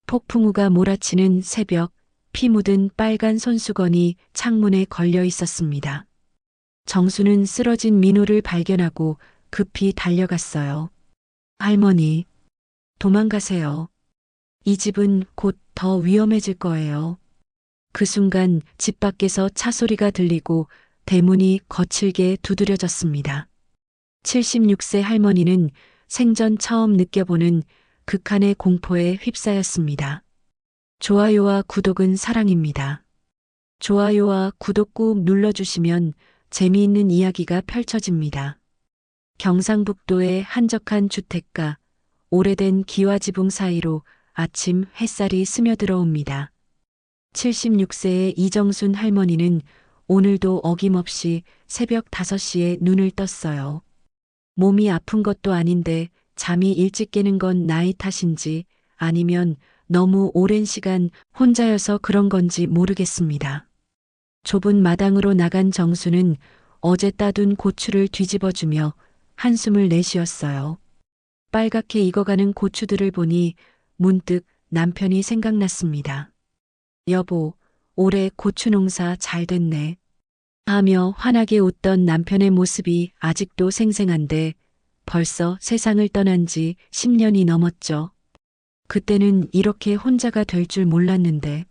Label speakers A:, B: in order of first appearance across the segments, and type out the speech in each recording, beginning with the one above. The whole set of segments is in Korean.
A: 폭풍우가 몰아치는 새벽, 피 묻은 빨간 손수건이 창문에 걸려 있었습니다. 정수는 쓰러진 민호를 발견하고 급히 달려갔어요. 할머니, 도망가세요. 이 집은 곧 더 위험해질 거예요. 그 순간 집 밖에서 차 소리가 들리고 대문이 거칠게 두드려졌습니다. 76세 할머니는 생전 처음 느껴보는 극한의 공포에 휩싸였습니다. 좋아요와 구독은 사랑입니다. 좋아요와 구독 꾹 눌러주시면 재미있는 이야기가 펼쳐집니다. 경상북도의 한적한 주택가, 오래된 기와지붕 사이로 아침 햇살이 스며들어옵니다. 76세의 이정순 할머니는 오늘도 어김없이 새벽 5시에 눈을 떴어요. 몸이 아픈 것도 아닌데 잠이 일찍 깨는 건 나이 탓인지 아니면 너무 오랜 시간 혼자여서 그런 건지 모르겠습니다. 좁은 마당으로 나간 정수는 어제 따둔 고추를 뒤집어주며 한숨을 내쉬었어요. 빨갛게 익어가는 고추들을 보니 문득 남편이 생각났습니다. 여보, 올해 고추 농사 잘 됐네. 하며 환하게 웃던 남편의 모습이 아직도 생생한데 벌써 세상을 떠난 지 10년이 넘었죠. 그때는 이렇게 혼자가 될 줄 몰랐는데.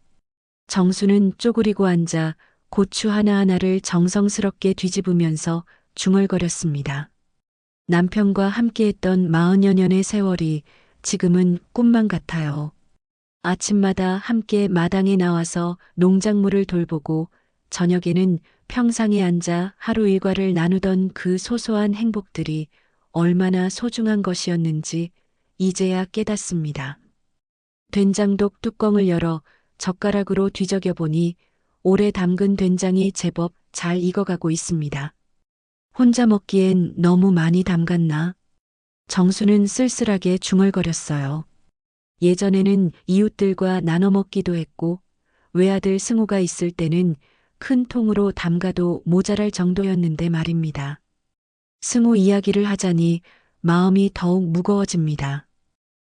A: 정수는 쪼그리고 앉아 고추 하나하나를 정성스럽게 뒤집으면서 중얼거렸습니다. 남편과 함께했던 40여 년의 세월이 지금은 꿈만 같아요. 아침마다 함께 마당에 나와서 농작물을 돌보고 저녁에는 평상에 앉아 하루 일과를 나누던 그 소소한 행복들이 얼마나 소중한 것이었는지 이제야 깨닫습니다. 된장독 뚜껑을 열어 젓가락으로 뒤적여 보니 오래 담근 된장이 제법 잘 익어가고 있습니다. 혼자 먹기엔 너무 많이 담갔나? 정수는 쓸쓸하게 중얼거렸어요. 예전에는 이웃들과 나눠 먹기도 했고 외아들 승우가 있을 때는 큰 통으로 담가도 모자랄 정도였는데 말입니다. 승우 이야기를 하자니 마음이 더욱 무거워집니다.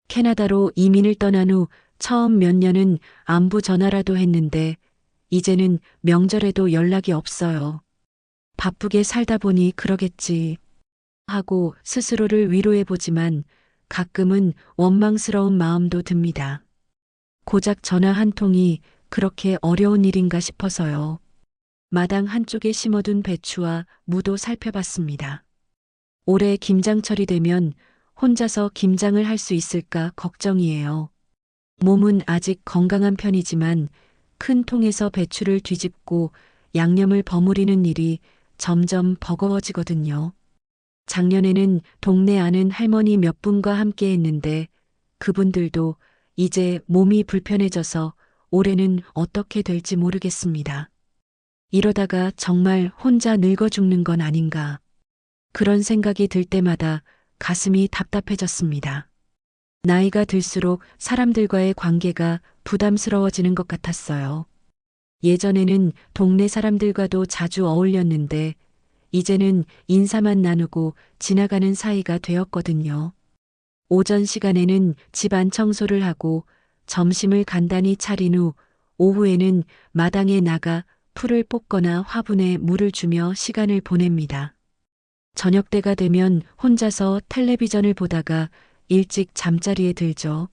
A: 캐나다로 이민을 떠난 후 처음 몇 년은 안부 전화라도 했는데 이제는 명절에도 연락이 없어요. 바쁘게 살다 보니 그러겠지 하고 스스로를 위로해보지만 가끔은 원망스러운 마음도 듭니다. 고작 전화 한 통이 그렇게 어려운 일인가 싶어서요. 마당 한쪽에 심어둔 배추와 무도 살펴봤습니다. 올해 김장철이 되면 혼자서 김장을 할 수 있을까 걱정이에요. 몸은 아직 건강한 편이지만 큰 통에서 배추를 뒤집고 양념을 버무리는 일이 점점 버거워지거든요. 작년에는 동네 아는 할머니 몇 분과 함께 했는데 그분들도 이제 몸이 불편해져서 올해는 어떻게 될지 모르겠습니다. 이러다가 정말 혼자 늙어 죽는 건 아닌가. 그런 생각이 들 때마다 가슴이 답답해졌습니다. 나이가 들수록 사람들과의 관계가 부담스러워지는 것 같았어요. 예전에는 동네 사람들과도 자주 어울렸는데 이제는 인사만 나누고 지나가는 사이가 되었거든요. 오전 시간에는 집안 청소를 하고 점심을 간단히 차린 후 오후에는 마당에 나가 풀을 뽑거나 화분에 물을 주며 시간을 보냅니다. 저녁 때가 되면 혼자서 텔레비전을 보다가 일찍 잠자리에 들죠.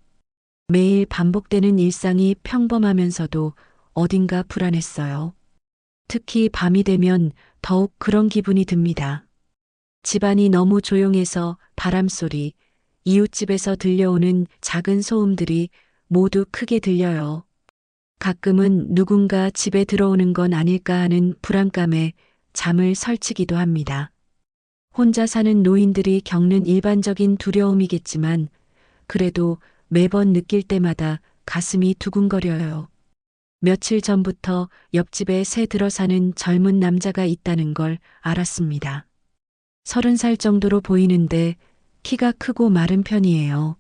A: 매일 반복되는 일상이 평범하면서도 어딘가 불안했어요. 특히 밤이 되면 더욱 그런 기분이 듭니다. 집안이 너무 조용해서 바람소리, 이웃집에서 들려오는 작은 소음들이 모두 크게 들려요. 가끔은 누군가 집에 들어오는 건 아닐까 하는 불안감에 잠을 설치기도 합니다. 혼자 사는 노인들이 겪는 일반적인 두려움이겠지만 그래도 매번 느낄 때마다 가슴이 두근거려요. 며칠 전부터 옆집에 새 들어 사는 젊은 남자가 있다는 걸 알았습니다. 30살 정도로 보이는데 키가 크고 마른 편이에요.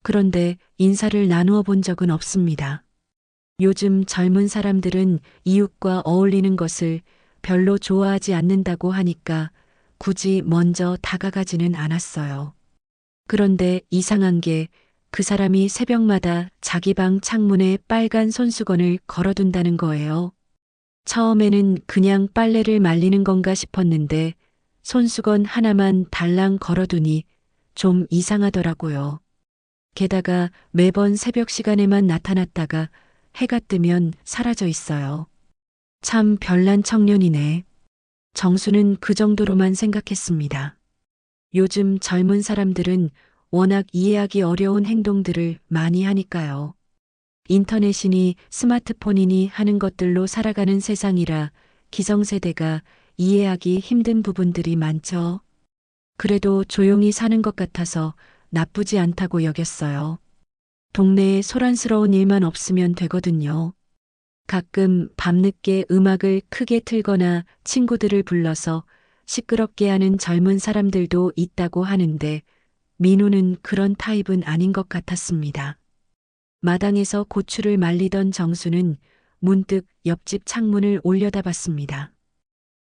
A: 그런데 인사를 나누어 본 적은 없습니다. 요즘 젊은 사람들은 이웃과 어울리는 것을 별로 좋아하지 않는다고 하니까 굳이 먼저 다가가지는 않았어요. 그런데 이상한 게 그 사람이 새벽마다 자기 방 창문에 빨간 손수건을 걸어둔다는 거예요. 처음에는 그냥 빨래를 말리는 건가 싶었는데 손수건 하나만 달랑 걸어두니 좀 이상하더라고요. 게다가 매번 새벽 시간에만 나타났다가 해가 뜨면 사라져 있어요. 참 별난 청년이네. 정수는 그 정도로만 생각했습니다. 요즘 젊은 사람들은 워낙 이해하기 어려운 행동들을 많이 하니까요. 인터넷이니 스마트폰이니 하는 것들로 살아가는 세상이라 기성세대가 이해하기 힘든 부분들이 많죠. 그래도 조용히 사는 것 같아서 나쁘지 않다고 여겼어요. 동네에 소란스러운 일만 없으면 되거든요. 가끔 밤늦게 음악을 크게 틀거나 친구들을 불러서 시끄럽게 하는 젊은 사람들도 있다고 하는데 민호는 그런 타입은 아닌 것 같았습니다. 마당에서 고추를 말리던 정수는 문득 옆집 창문을 올려다봤습니다.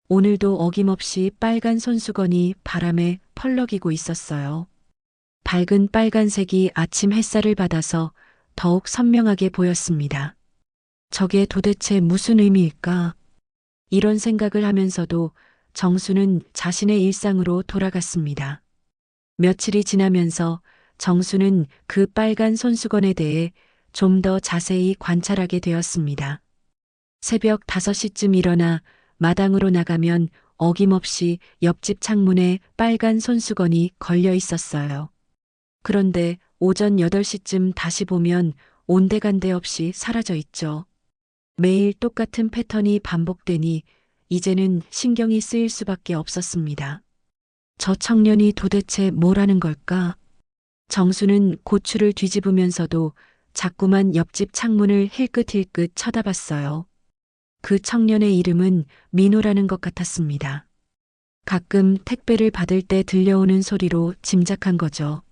A: 오늘도 어김없이 빨간 손수건이 바람에 펄럭이고 있었어요. 밝은 빨간색이 아침 햇살을 받아서 더욱 선명하게 보였습니다. 저게 도대체 무슨 의미일까? 이런 생각을 하면서도 정수는 자신의 일상으로 돌아갔습니다. 며칠이 지나면서 정수는 그 빨간 손수건에 대해 좀 더 자세히 관찰하게 되었습니다. 새벽 5시쯤 일어나 마당으로 나가면 어김없이 옆집 창문에 빨간 손수건이 걸려 있었어요. 그런데 오전 8시쯤 다시 보면 온데간데 없이 사라져 있죠. 매일 똑같은 패턴이 반복되니 이제는 신경이 쓰일 수밖에 없었습니다. 저 청년이 도대체 뭘 하는 걸까? 정수는 고추를 뒤집으면서도 자꾸만 옆집 창문을 힐끗힐끗 쳐다봤어요. 그 청년의 이름은 민호라는 것 같았습니다. 가끔 택배를 받을 때 들려오는 소리로 짐작한 거죠.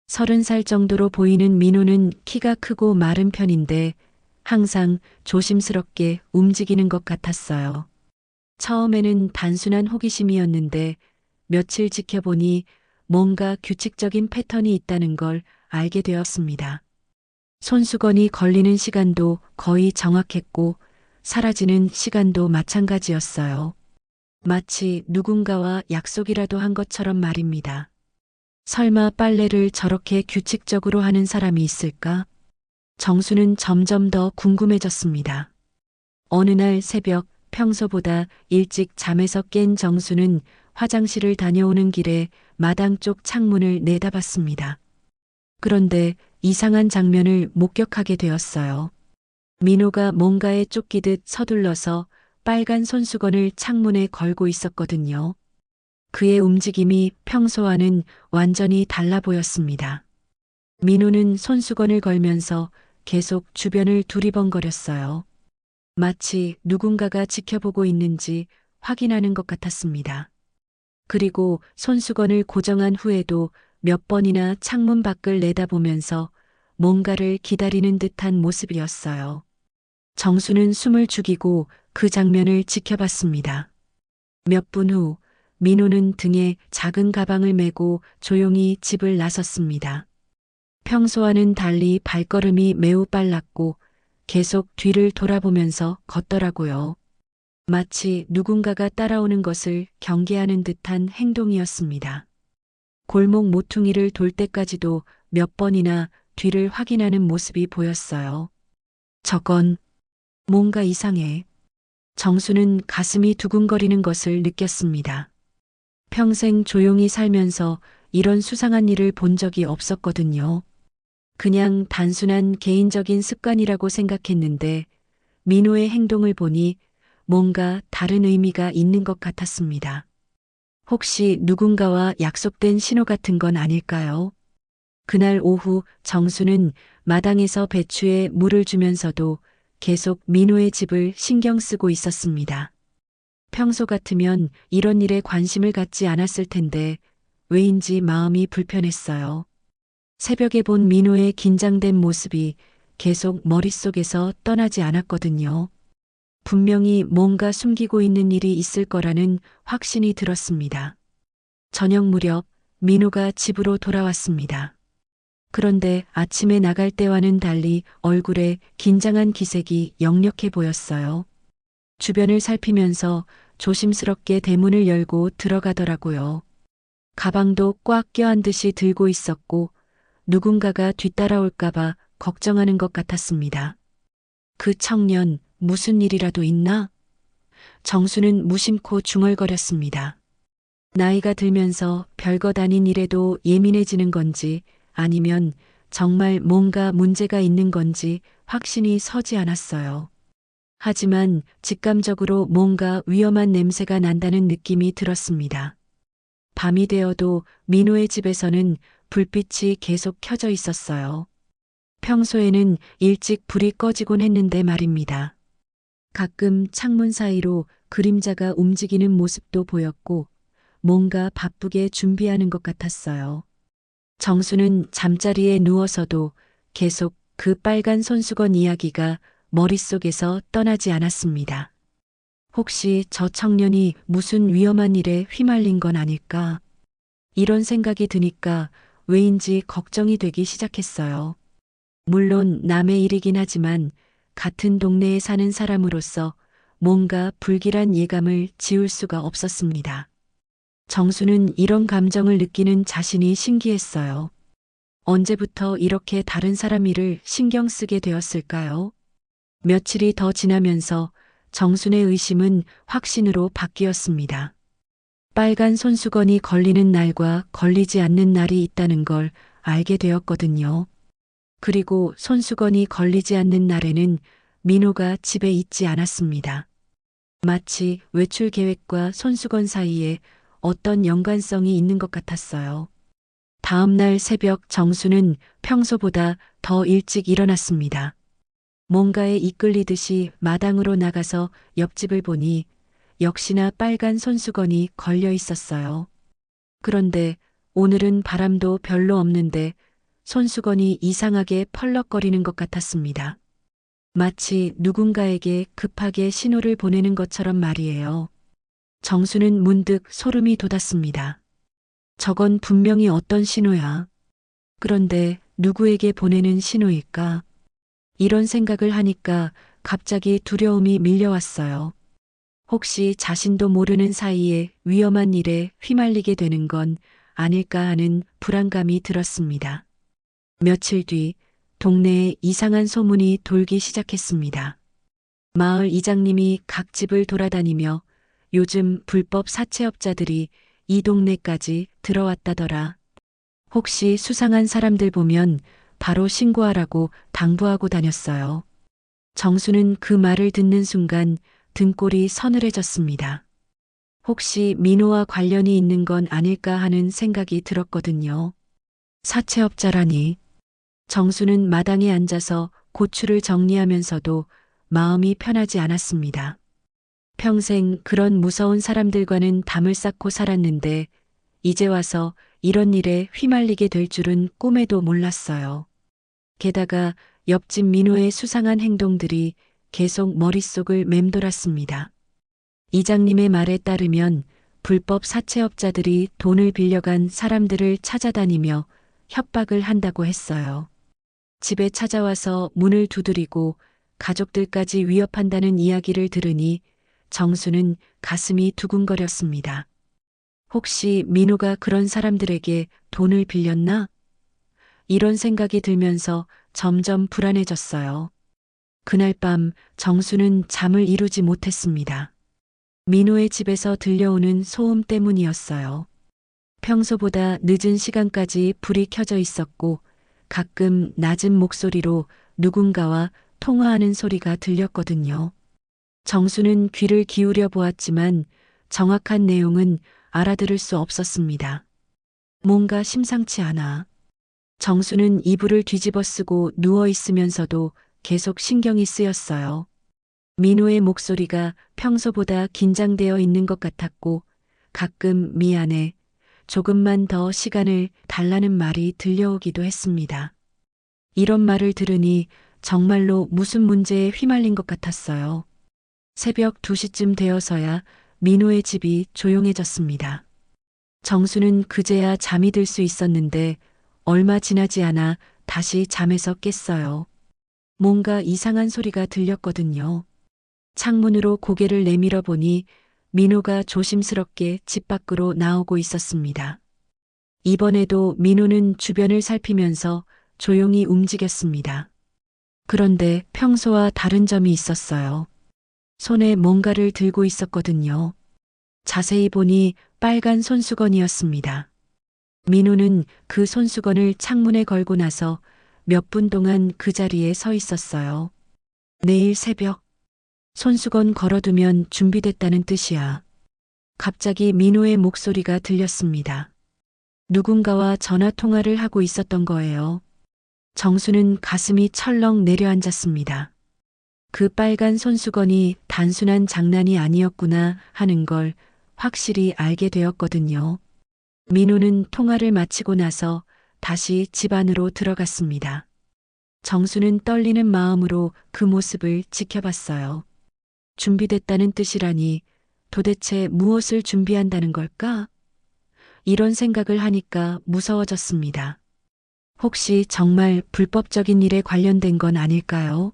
A: 30살 정도로 보이는 민호는 키가 크고 마른 편인데 항상 조심스럽게 움직이는 것 같았어요. 처음에는 단순한 호기심이었는데 며칠 지켜보니 뭔가 규칙적인 패턴이 있다는 걸 알게 되었습니다. 손수건이 걸리는 시간도 거의 정확했고 사라지는 시간도 마찬가지였어요. 마치 누군가와 약속이라도 한 것처럼 말입니다. 설마 빨래를 저렇게 규칙적으로 하는 사람이 있을까? 정수는 점점 더 궁금해졌습니다. 어느 날 새벽 평소보다 일찍 잠에서 깬 정수는 화장실을 다녀오는 길에 마당 쪽 창문을 내다봤습니다. 그런데 이상한 장면을 목격하게 되었어요. 민호가 뭔가에 쫓기듯 서둘러서 빨간 손수건을 창문에 걸고 있었거든요. 그의 움직임이 평소와는 완전히 달라 보였습니다. 민호는 손수건을 걸면서 계속 주변을 두리번거렸어요. 마치 누군가가 지켜보고 있는지 확인하는 것 같았습니다. 그리고 손수건을 고정한 후에도 몇 번이나 창문 밖을 내다보면서 뭔가를 기다리는 듯한 모습이었어요. 정수는 숨을 죽이고 그 장면을 지켜봤습니다. 몇 분 후 민호는 등에 작은 가방을 메고 조용히 집을 나섰습니다. 평소와는 달리 발걸음이 매우 빨랐고 계속 뒤를 돌아보면서 걷더라고요. 마치 누군가가 따라오는 것을 경계하는 듯한 행동이었습니다. 골목 모퉁이를 돌 때까지도 몇 번이나 뒤를 확인하는 모습이 보였어요. 저건 뭔가 이상해. 정수는 가슴이 두근거리는 것을 느꼈습니다. 평생 조용히 살면서 이런 수상한 일을 본 적이 없었거든요. 그냥 단순한 개인적인 습관이라고 생각했는데 민호의 행동을 보니 뭔가 다른 의미가 있는 것 같았습니다. 혹시 누군가와 약속된 신호 같은 건 아닐까요? 그날 오후 정수는 마당에서 배추에 물을 주면서도 계속 민호의 집을 신경 쓰고 있었습니다. 평소 같으면 이런 일에 관심을 갖지 않았을 텐데 왜인지 마음이 불편했어요. 새벽에 본 민호의 긴장된 모습이 계속 머릿속에서 떠나지 않았거든요. 분명히 뭔가 숨기고 있는 일이 있을 거라는 확신이 들었습니다. 저녁 무렵 민호가 집으로 돌아왔습니다. 그런데 아침에 나갈 때와는 달리 얼굴에 긴장한 기색이 역력해 보였어요. 주변을 살피면서 조심스럽게 대문을 열고 들어가더라고요. 가방도 꽉 껴안듯이 들고 있었고 누군가가 뒤따라올까봐 걱정하는 것 같았습니다. 그 청년 무슨 일이라도 있나? 정수는 무심코 중얼거렸습니다. 나이가 들면서 별것 아닌 일에도 예민해지는 건지 아니면 정말 뭔가 문제가 있는 건지 확신이 서지 않았어요. 하지만 직감적으로 뭔가 위험한 냄새가 난다는 느낌이 들었습니다. 밤이 되어도 민호의 집에서는 불빛이 계속 켜져 있었어요. 평소에는 일찍 불이 꺼지곤 했는데 말입니다. 가끔 창문 사이로 그림자가 움직이는 모습도 보였고 뭔가 바쁘게 준비하는 것 같았어요. 정수는 잠자리에 누워서도 계속 그 빨간 손수건 이야기가 머릿속에서 떠나지 않았습니다. 혹시 저 청년이 무슨 위험한 일에 휘말린 건 아닐까? 이런 생각이 드니까 왜인지 걱정이 되기 시작했어요. 물론 남의 일이긴 하지만 같은 동네에 사는 사람으로서 뭔가 불길한 예감을 지울 수가 없었습니다. 정수는 이런 감정을 느끼는 자신이 신기했어요. 언제부터 이렇게 다른 사람 일을 신경 쓰게 되었을까요? 며칠이 더 지나면서 정순의 의심은 확신으로 바뀌었습니다. 빨간 손수건이 걸리는 날과 걸리지 않는 날이 있다는 걸 알게 되었거든요. 그리고 손수건이 걸리지 않는 날에는 민호가 집에 있지 않았습니다. 마치 외출 계획과 손수건 사이에 어떤 연관성이 있는 것 같았어요. 다음 날 새벽 정수는 평소보다 더 일찍 일어났습니다. 뭔가에 이끌리듯이 마당으로 나가서 옆집을 보니 역시나 빨간 손수건이 걸려 있었어요. 그런데 오늘은 바람도 별로 없는데 손수건이 이상하게 펄럭거리는 것 같았습니다. 마치 누군가에게 급하게 신호를 보내는 것처럼 말이에요. 정수는 문득 소름이 돋았습니다. 저건 분명히 어떤 신호야. 그런데 누구에게 보내는 신호일까? 이런 생각을 하니까 갑자기 두려움이 밀려왔어요. 혹시 자신도 모르는 사이에 위험한 일에 휘말리게 되는 건 아닐까 하는 불안감이 들었습니다. 며칠 뒤 동네에 이상한 소문이 돌기 시작했습니다. 마을 이장님이 각 집을 돌아다니며 요즘 불법 사채업자들이 이 동네까지 들어왔다더라. 혹시 수상한 사람들 보면 바로 신고하라고 당부하고 다녔어요. 정수는 그 말을 듣는 순간 등골이 서늘해졌습니다. 혹시 민호와 관련이 있는 건 아닐까 하는 생각이 들었거든요. 사채업자라니. 정수는 마당에 앉아서 고추를 정리하면서도 마음이 편하지 않았습니다. 평생 그런 무서운 사람들과는 담을 쌓고 살았는데 이제 와서 이런 일에 휘말리게 될 줄은 꿈에도 몰랐어요. 게다가 옆집 민호의 수상한 행동들이 계속 머릿속을 맴돌았습니다. 이장님의 말에 따르면 불법 사채업자들이 돈을 빌려간 사람들을 찾아다니며 협박을 한다고 했어요. 집에 찾아와서 문을 두드리고 가족들까지 위협한다는 이야기를 들으니 정수는 가슴이 두근거렸습니다. 혹시 민호가 그런 사람들에게 돈을 빌렸나? 이런 생각이 들면서 점점 불안해졌어요. 그날 밤 정수는 잠을 이루지 못했습니다. 민호의 집에서 들려오는 소음 때문이었어요. 평소보다 늦은 시간까지 불이 켜져 있었고 가끔 낮은 목소리로 누군가와 통화하는 소리가 들렸거든요. 정수는 귀를 기울여 보았지만 정확한 내용은 알아들을 수 없었습니다. 뭔가 심상치 않아. 정수는 이불을 뒤집어 쓰고 누워 있으면서도 계속 신경이 쓰였어요. 민호의 목소리가 평소보다 긴장되어 있는 것 같았고 가끔 미안해, 조금만 더 시간을 달라는 말이 들려오기도 했습니다. 이런 말을 들으니 정말로 무슨 문제에 휘말린 것 같았어요. 새벽 2시쯤 되어서야 민호의 집이 조용해졌습니다. 정수는 그제야 잠이 들 수 있었는데 얼마 지나지 않아 다시 잠에서 깼어요. 뭔가 이상한 소리가 들렸거든요. 창문으로 고개를 내밀어 보니 민호가 조심스럽게 집 밖으로 나오고 있었습니다. 이번에도 민호는 주변을 살피면서 조용히 움직였습니다. 그런데 평소와 다른 점이 있었어요. 손에 뭔가를 들고 있었거든요. 자세히 보니 빨간 손수건이었습니다. 민호는 그 손수건을 창문에 걸고 나서 몇 분 동안 그 자리에 서 있었어요. 내일 새벽, 손수건 걸어두면 준비됐다는 뜻이야. 갑자기 민호의 목소리가 들렸습니다. 누군가와 전화 통화를 하고 있었던 거예요. 정수는 가슴이 철렁 내려앉았습니다. 그 빨간 손수건이 단순한 장난이 아니었구나 하는 걸 확실히 알게 되었거든요. 민호는 통화를 마치고 나서 다시 집 안으로 들어갔습니다. 정수는 떨리는 마음으로 그 모습을 지켜봤어요. 준비됐다는 뜻이라니 도대체 무엇을 준비한다는 걸까? 이런 생각을 하니까 무서워졌습니다. 혹시 정말 불법적인 일에 관련된 건 아닐까요?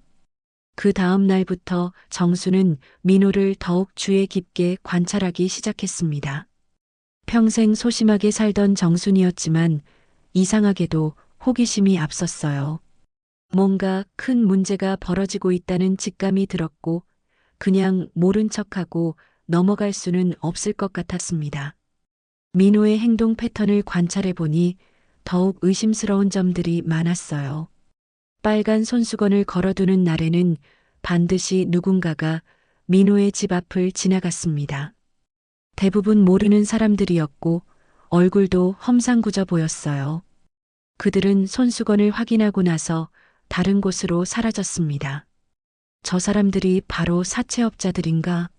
A: 그 다음 날부터 정수는 민호를 더욱 주의 깊게 관찰하기 시작했습니다. 평생 소심하게 살던 정순이었지만 이상하게도 호기심이 앞섰어요. 뭔가 큰 문제가 벌어지고 있다는 직감이 들었고 그냥 모른 척하고 넘어갈 수는 없을 것 같았습니다. 민호의 행동 패턴을 관찰해 보니 더욱 의심스러운 점들이 많았어요. 빨간 손수건을 걸어두는 날에는 반드시 누군가가 민호의 집 앞을 지나갔습니다. 대부분 모르는 사람들이었고 얼굴도 험상궂어 보였어요. 그들은 손수건을 확인하고 나서 다른 곳으로 사라졌습니다. 저 사람들이 바로 사채업자들인가?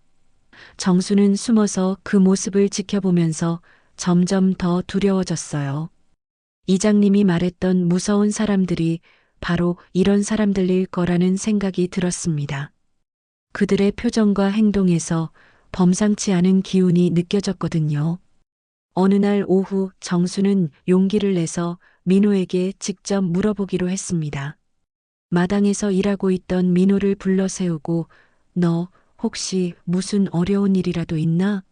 A: 정수는 숨어서 그 모습을 지켜보면서 점점 더 두려워졌어요. 이장님이 말했던 무서운 사람들이 바로 이런 사람들일 거라는 생각이 들었습니다. 그들의 표정과 행동에서 범상치 않은 기운이 느껴졌거든요. 어느 날 오후 정수는 용기를 내서 민호에게 직접 물어보기로 했습니다. 마당에서 일하고 있던 민호를 불러 세우고 너 혹시 무슨 어려운 일이라도 있나?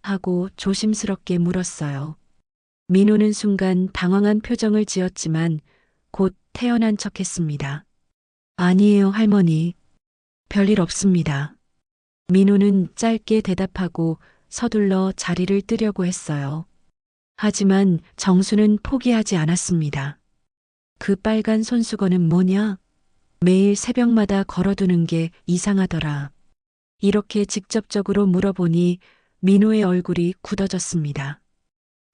A: 하고 조심스럽게 물었어요. 민호는 순간 당황한 표정을 지었지만 곧 태연한 척했습니다. 아니에요, 할머니. 별일 없습니다. 민호는 짧게 대답하고 서둘러 자리를 뜨려고 했어요. 하지만 정수는 포기하지 않았습니다. 그 빨간 손수건은 뭐냐? 매일 새벽마다 걸어두는 게 이상하더라. 이렇게 직접적으로 물어보니 민호의 얼굴이 굳어졌습니다.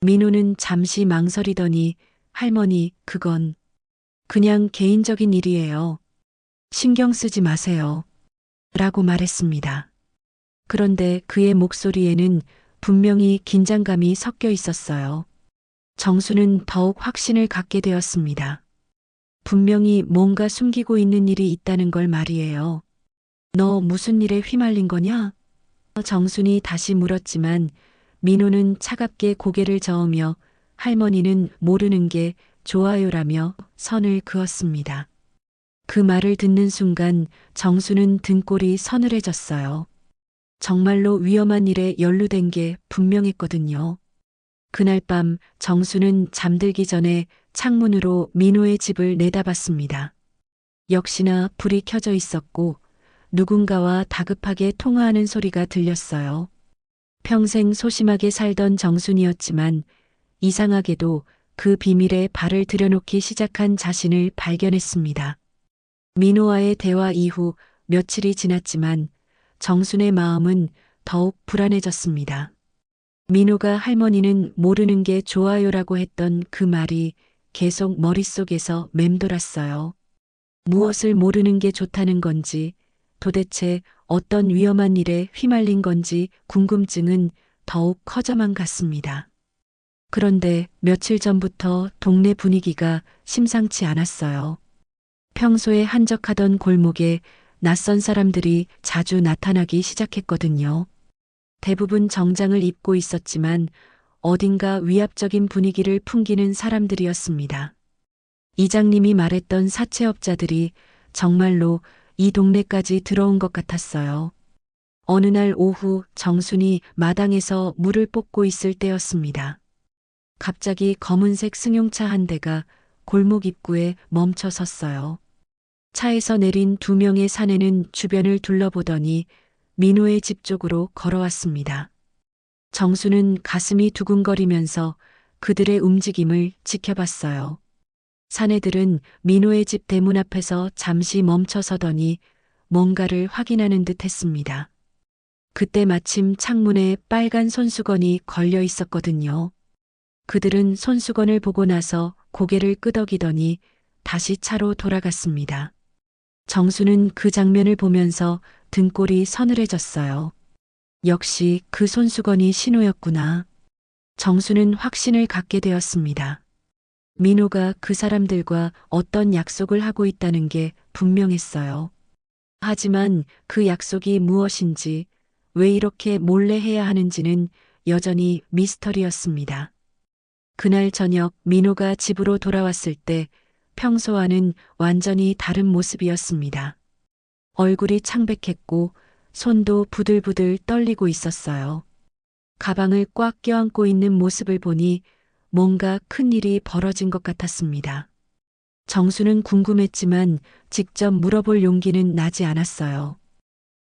A: 민호는 잠시 망설이더니 할머니, 그건 그냥 개인적인 일이에요. 신경 쓰지 마세요. 라고 말했습니다. 그런데 그의 목소리에는 분명히 긴장감이 섞여 있었어요. 정수는 더욱 확신을 갖게 되었습니다. 분명히 뭔가 숨기고 있는 일이 있다는 걸 말이에요. 너 무슨 일에 휘말린 거냐? 정순이 다시 물었지만 민호는 차갑게 고개를 저으며 할머니는 모르는 게 좋아요라며 선을 그었습니다. 그 말을 듣는 순간 정수는 등골이 서늘해졌어요. 정말로 위험한 일에 연루된 게 분명했거든요. 그날 밤 정수는 잠들기 전에 창문으로 민호의 집을 내다봤습니다. 역시나 불이 켜져 있었고 누군가와 다급하게 통화하는 소리가 들렸어요. 평생 소심하게 살던 정순이었지만 이상하게도 그 비밀에 발을 들여놓기 시작한 자신을 발견했습니다. 민호와의 대화 이후 며칠이 지났지만 정순의 마음은 더욱 불안해졌습니다. 민호가 할머니는 모르는 게 좋아요라고 했던 그 말이 계속 머릿속에서 맴돌았어요. 무엇을 모르는 게 좋다는 건지, 도대체 어떤 위험한 일에 휘말린 건지 궁금증은 더욱 커져만 갔습니다. 그런데 며칠 전부터 동네 분위기가 심상치 않았어요. 평소에 한적하던 골목에 낯선 사람들이 자주 나타나기 시작했거든요. 대부분 정장을 입고 있었지만 어딘가 위압적인 분위기를 풍기는 사람들이었습니다. 이장님이 말했던 사채업자들이 정말로 이 동네까지 들어온 것 같았어요. 어느 날 오후 정순이 마당에서 물을 뽑고 있을 때였습니다. 갑자기 검은색 승용차 한 대가 골목 입구에 멈춰 섰어요. 차에서 내린 두 명의 사내는 주변을 둘러보더니 민호의 집 쪽으로 걸어왔습니다. 정수는 가슴이 두근거리면서 그들의 움직임을 지켜봤어요. 사내들은 민호의 집 대문 앞에서 잠시 멈춰 서더니 뭔가를 확인하는 듯 했습니다. 그때 마침 창문에 빨간 손수건이 걸려 있었거든요. 그들은 손수건을 보고 나서 고개를 끄덕이더니 다시 차로 돌아갔습니다. 정수는 그 장면을 보면서 등골이 서늘해졌어요. 역시 그 손수건이 신호였구나. 정수는 확신을 갖게 되었습니다. 민호가 그 사람들과 어떤 약속을 하고 있다는 게 분명했어요. 하지만 그 약속이 무엇인지, 왜 이렇게 몰래 해야 하는지는 여전히 미스터리였습니다. 그날 저녁 민호가 집으로 돌아왔을 때 평소와는 완전히 다른 모습이었습니다. 얼굴이 창백했고 손도 부들부들 떨리고 있었어요. 가방을 꽉 껴안고 있는 모습을 보니 뭔가 큰 일이 벌어진 것 같았습니다. 정수는 궁금했지만 직접 물어볼 용기는 나지 않았어요.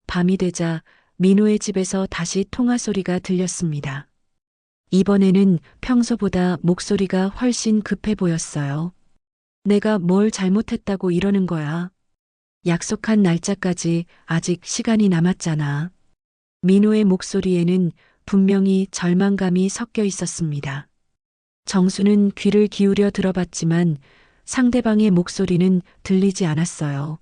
A: 밤이 되자 민호의 집에서 다시 통화 소리가 들렸습니다. 이번에는 평소보다 목소리가 훨씬 급해 보였어요. 내가 뭘 잘못했다고 이러는 거야. 약속한 날짜까지 아직 시간이 남았잖아. 민호의 목소리에는 분명히 절망감이 섞여 있었습니다. 정수는 귀를 기울여 들어봤지만 상대방의 목소리는 들리지 않았어요.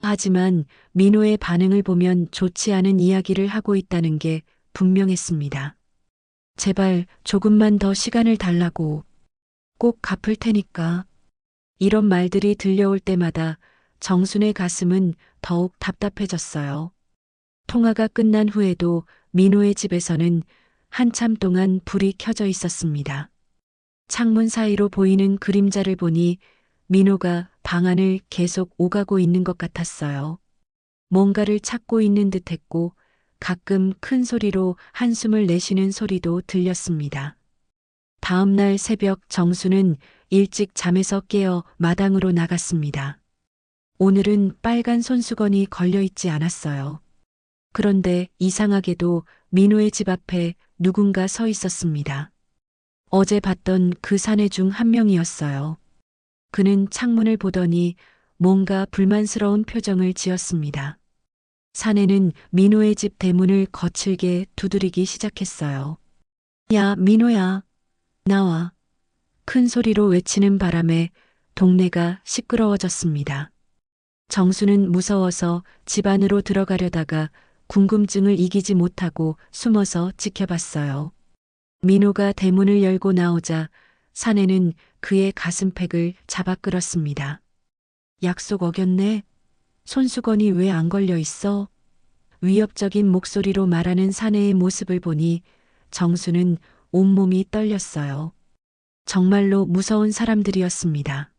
A: 하지만 민호의 반응을 보면 좋지 않은 이야기를 하고 있다는 게 분명했습니다. 제발 조금만 더 시간을 달라고. 꼭 갚을 테니까. 이런 말들이 들려올 때마다 정순의 가슴은 더욱 답답해졌어요. 통화가 끝난 후에도 민호의 집에서는 한참 동안 불이 켜져 있었습니다. 창문 사이로 보이는 그림자를 보니 민호가 방 안을 계속 오가고 있는 것 같았어요. 뭔가를 찾고 있는 듯 했고 가끔 큰 소리로 한숨을 내쉬는 소리도 들렸습니다. 다음 날 새벽 정수는 일찍 잠에서 깨어 마당으로 나갔습니다. 오늘은 빨간 손수건이 걸려 있지 않았어요. 그런데 이상하게도 민호의 집 앞에 누군가 서 있었습니다. 어제 봤던 그 사내 중 한 명이었어요. 그는 창문을 보더니 뭔가 불만스러운 표정을 지었습니다. 사내는 민호의 집 대문을 거칠게 두드리기 시작했어요. 야, 민호야, 나와. 큰 소리로 외치는 바람에 동네가 시끄러워졌습니다. 정수는 무서워서 집 안으로 들어가려다가 궁금증을 이기지 못하고 숨어서 지켜봤어요. 민호가 대문을 열고 나오자 사내는 그의 가슴팩을 잡아 끌었습니다. 약속 어겼네? 손수건이 왜 안 걸려 있어? 위협적인 목소리로 말하는 사내의 모습을 보니 정수는 온몸이 떨렸어요. 정말로 무서운 사람들이었습니다.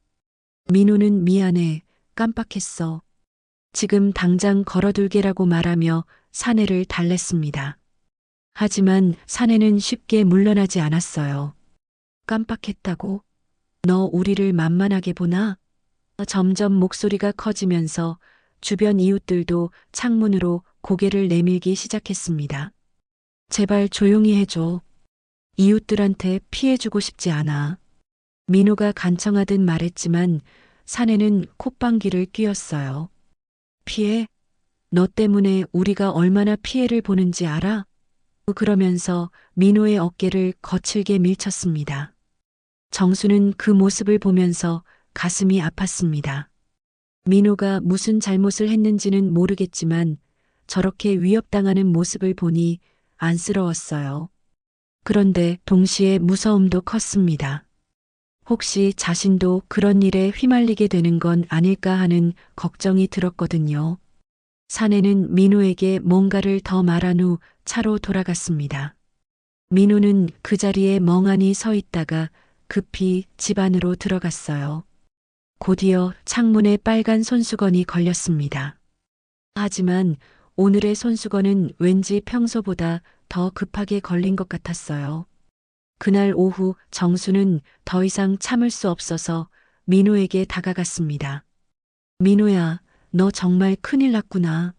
A: 민호는 미안해, 깜빡했어. 지금 당장 걸어둘게라고 말하며 사내를 달랬습니다. 하지만 사내는 쉽게 물러나지 않았어요. 깜빡했다고? 너 우리를 만만하게 보나? 점점 목소리가 커지면서 주변 이웃들도 창문으로 고개를 내밀기 시작했습니다. 제발 조용히 해줘. 이웃들한테 피해주고 싶지 않아. 민호가 간청하듯 말했지만 사내는 콧방귀를 뀌었어요. 피해? 너 때문에 우리가 얼마나 피해를 보는지 알아? 그러면서 민호의 어깨를 거칠게 밀쳤습니다. 정수는 그 모습을 보면서 가슴이 아팠습니다. 민호가 무슨 잘못을 했는지는 모르겠지만 저렇게 위협당하는 모습을 보니 안쓰러웠어요. 그런데 동시에 무서움도 컸습니다. 혹시 자신도 그런 일에 휘말리게 되는 건 아닐까 하는 걱정이 들었거든요. 사내는 민호에게 뭔가를 더 말한 후 차로 돌아갔습니다. 민호는 그 자리에 멍하니 서 있다가 급히 집 안으로 들어갔어요. 곧이어 창문에 빨간 손수건이 걸렸습니다. 하지만 오늘의 손수건은 왠지 평소보다 더 급하게 걸린 것 같았어요. 그날 오후 정수는 더 이상 참을 수 없어서 민호에게 다가갔습니다. 민호야, 너 정말 큰일 났구나.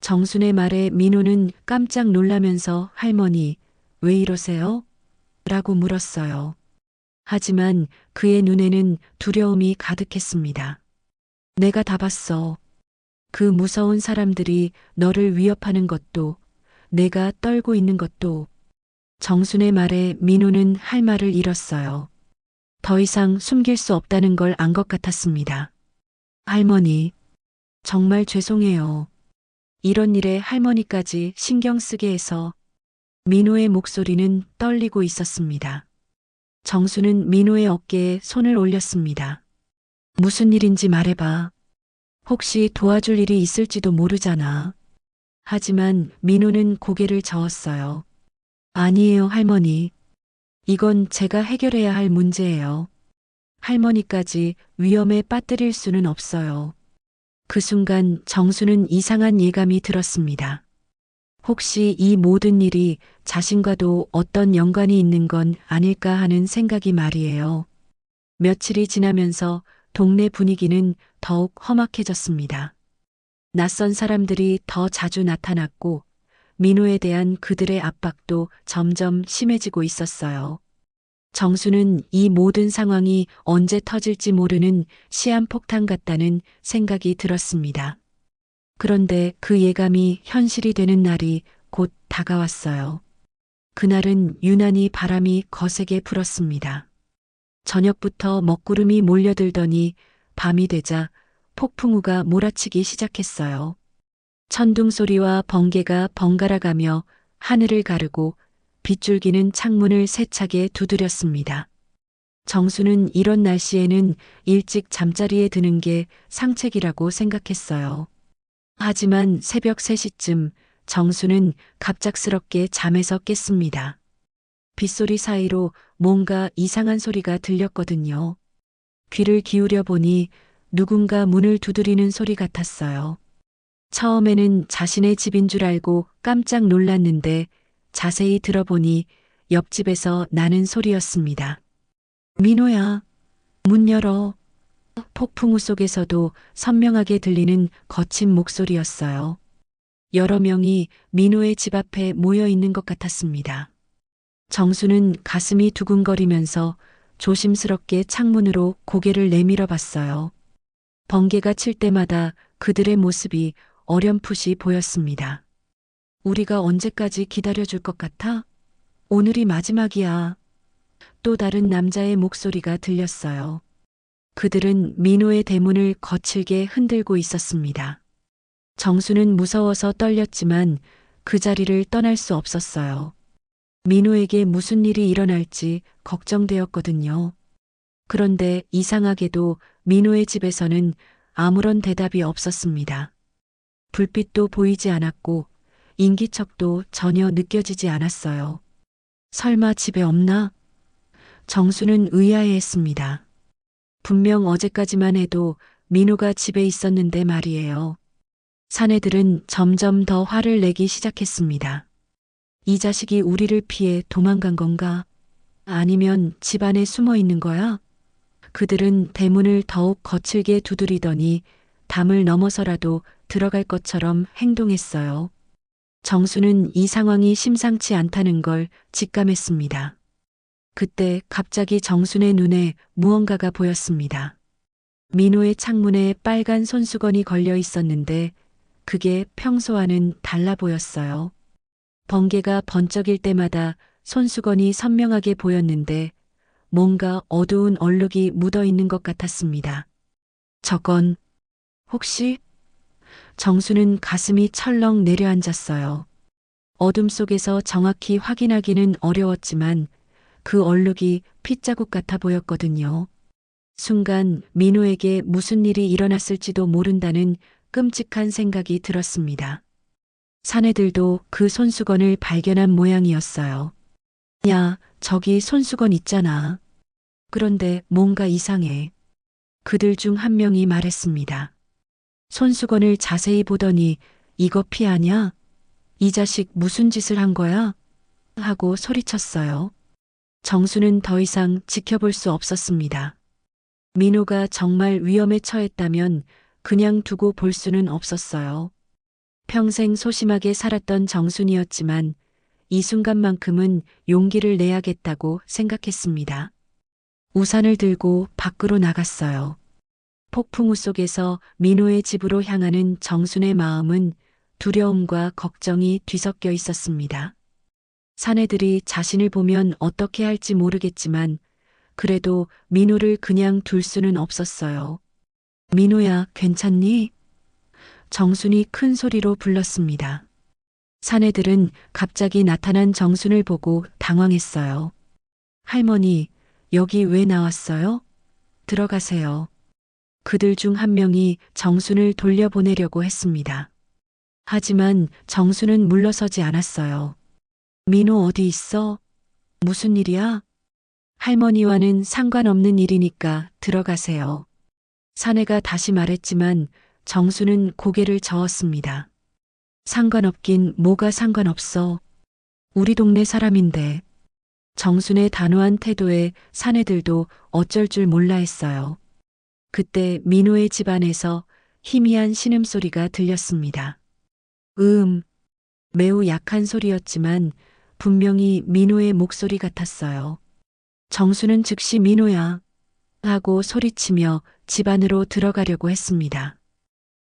A: 정순의 말에 민호는 깜짝 놀라면서 할머니, 왜 이러세요? 라고 물었어요. 하지만 그의 눈에는 두려움이 가득했습니다. 내가 다 봤어. 그 무서운 사람들이 너를 위협하는 것도, 내가 떨고 있는 것도. 정순의 말에 민호는 할 말을 잃었어요. 더 이상 숨길 수 없다는 걸 안 것 같았습니다. 할머니, 정말 죄송해요. 이런 일에 할머니까지 신경 쓰게 해서. 민호의 목소리는 떨리고 있었습니다. 정수는 민호의 어깨에 손을 올렸습니다. 무슨 일인지 말해봐. 혹시 도와줄 일이 있을지도 모르잖아. 하지만 민호는 고개를 저었어요. 아니에요, 할머니. 이건 제가 해결해야 할 문제예요. 할머니까지 위험에 빠뜨릴 수는 없어요. 그 순간 정수는 이상한 예감이 들었습니다. 혹시 이 모든 일이 자신과도 어떤 연관이 있는 건 아닐까 하는 생각이 말이에요. 며칠이 지나면서 동네 분위기는 더욱 험악해졌습니다. 낯선 사람들이 더 자주 나타났고 민호에 대한 그들의 압박도 점점 심해지고 있었어요. 정수는 이 모든 상황이 언제 터질지 모르는 시한폭탄 같다는 생각이 들었습니다. 그런데 그 예감이 현실이 되는 날이 곧 다가왔어요. 그날은 유난히 바람이 거세게 불었습니다. 저녁부터 먹구름이 몰려들더니 밤이 되자 폭풍우가 몰아치기 시작했어요. 천둥 소리와 번개가 번갈아 가며 하늘을 가르고 빗줄기는 창문을 세차게 두드렸습니다. 정수는 이런 날씨에는 일찍 잠자리에 드는 게 상책이라고 생각했어요. 하지만 새벽 3시쯤 정수는 갑작스럽게 잠에서 깼습니다. 빗소리 사이로 뭔가 이상한 소리가 들렸거든요. 귀를 기울여 보니 누군가 문을 두드리는 소리 같았어요. 처음에는 자신의 집인 줄 알고 깜짝 놀랐는데 자세히 들어보니 옆집에서 나는 소리였습니다. 민호야, 문 열어. 폭풍우 속에서도 선명하게 들리는 거친 목소리였어요. 여러 명이 민호의 집 앞에 모여 있는 것 같았습니다. 정수는 가슴이 두근거리면서 조심스럽게 창문으로 고개를 내밀어 봤어요. 번개가 칠 때마다 그들의 모습이 어렴풋이 보였습니다. 우리가 언제까지 기다려줄 것 같아? 오늘이 마지막이야. 또 다른 남자의 목소리가 들렸어요. 그들은 민호의 대문을 거칠게 흔들고 있었습니다. 정수는 무서워서 떨렸지만 그 자리를 떠날 수 없었어요. 민호에게 무슨 일이 일어날지 걱정되었거든요. 그런데 이상하게도 민호의 집에서는 아무런 대답이 없었습니다. 불빛도 보이지 않았고 인기척도 전혀 느껴지지 않았어요. 설마 집에 없나? 정수는 의아해했습니다. 분명 어제까지만 해도 민호가 집에 있었는데 말이에요. 사내들은 점점 더 화를 내기 시작했습니다. 이 자식이 우리를 피해 도망간 건가? 아니면 집 안에 숨어 있는 거야? 그들은 대문을 더욱 거칠게 두드리더니 담을 넘어서라도 들어갈 것처럼 행동했어요. 정수는 이 상황이 심상치 않다는 걸 직감했습니다. 그때 갑자기 정순의 눈에 무언가가 보였습니다. 민호의 창문에 빨간 손수건이 걸려 있었는데 그게 평소와는 달라 보였어요. 번개가 번쩍일 때마다 손수건이 선명하게 보였는데 뭔가 어두운 얼룩이 묻어 있는 것 같았습니다. 저건 혹시? 정수는 가슴이 철렁 내려앉았어요. 어둠 속에서 정확히 확인하기는 어려웠지만 그 얼룩이 핏자국 같아 보였거든요. 순간 민호에게 무슨 일이 일어났을지도 모른다는 끔찍한 생각이 들었습니다. 사내들도 그 손수건을 발견한 모양이었어요. 야, 저기 손수건 있잖아. 그런데 뭔가 이상해. 그들 중 한 명이 말했습니다. 손수건을 자세히 보더니 이거 피 아냐? 이 자식 무슨 짓을 한 거야? 하고 소리쳤어요. 정수는 더 이상 지켜볼 수 없었습니다. 민호가 정말 위험에 처했다면 그냥 두고 볼 수는 없었어요. 평생 소심하게 살았던 정순이었지만 이 순간만큼은 용기를 내야겠다고 생각했습니다. 우산을 들고 밖으로 나갔어요. 폭풍우 속에서 민호의 집으로 향하는 정순의 마음은 두려움과 걱정이 뒤섞여 있었습니다. 사내들이 자신을 보면 어떻게 할지 모르겠지만 그래도 민호를 그냥 둘 수는 없었어요. 민호야, 괜찮니? 정순이 큰 소리로 불렀습니다. 사내들은 갑자기 나타난 정순을 보고 당황했어요. 할머니, 여기 왜 나왔어요? 들어가세요. 그들 중 한 명이 정순을 돌려보내려고 했습니다. 하지만 정순은 물러서지 않았어요. 민호 어디 있어? 무슨 일이야? 할머니와는 상관없는 일이니까 들어가세요. 사내가 다시 말했지만 정수는 고개를 저었습니다. 상관없긴 뭐가 상관없어. 우리 동네 사람인데. 정순의 단호한 태도에 사내들도 어쩔 줄 몰라 했어요. 그때 민호의 집안에서 희미한 신음소리가 들렸습니다. 매우 약한 소리였지만 분명히 민호의 목소리 같았어요. 정수는 즉시 민호야 하고 소리치며 집 안으로 들어가려고 했습니다.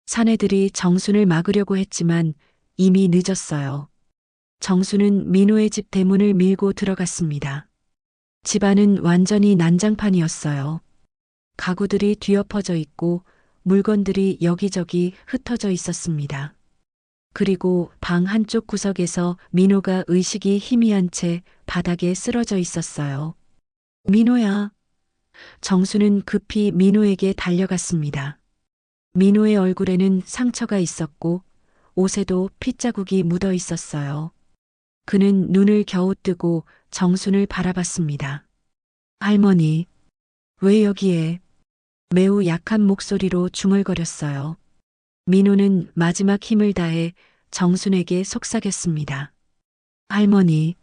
A: 사내들이 정순을 막으려고 했지만 이미 늦었어요. 정수는 민호의 집 대문을 밀고 들어갔습니다. 집안은 완전히 난장판이었어요. 가구들이 뒤엎어져 있고 물건들이 여기저기 흩어져 있었습니다. 그리고 방 한쪽 구석에서 민호가 의식이 희미한 채 바닥에 쓰러져 있었어요. 민호야. 정수는 급히 민호에게 달려갔습니다. 민호의 얼굴에는 상처가 있었고 옷에도 핏자국이 묻어 있었어요. 그는 눈을 겨우 뜨고 정순을 바라봤습니다. 할머니, 왜 여기에? 매우 약한 목소리로 중얼거렸어요. 민호는 마지막 힘을 다해 정순에게 속삭였습니다. 할머니,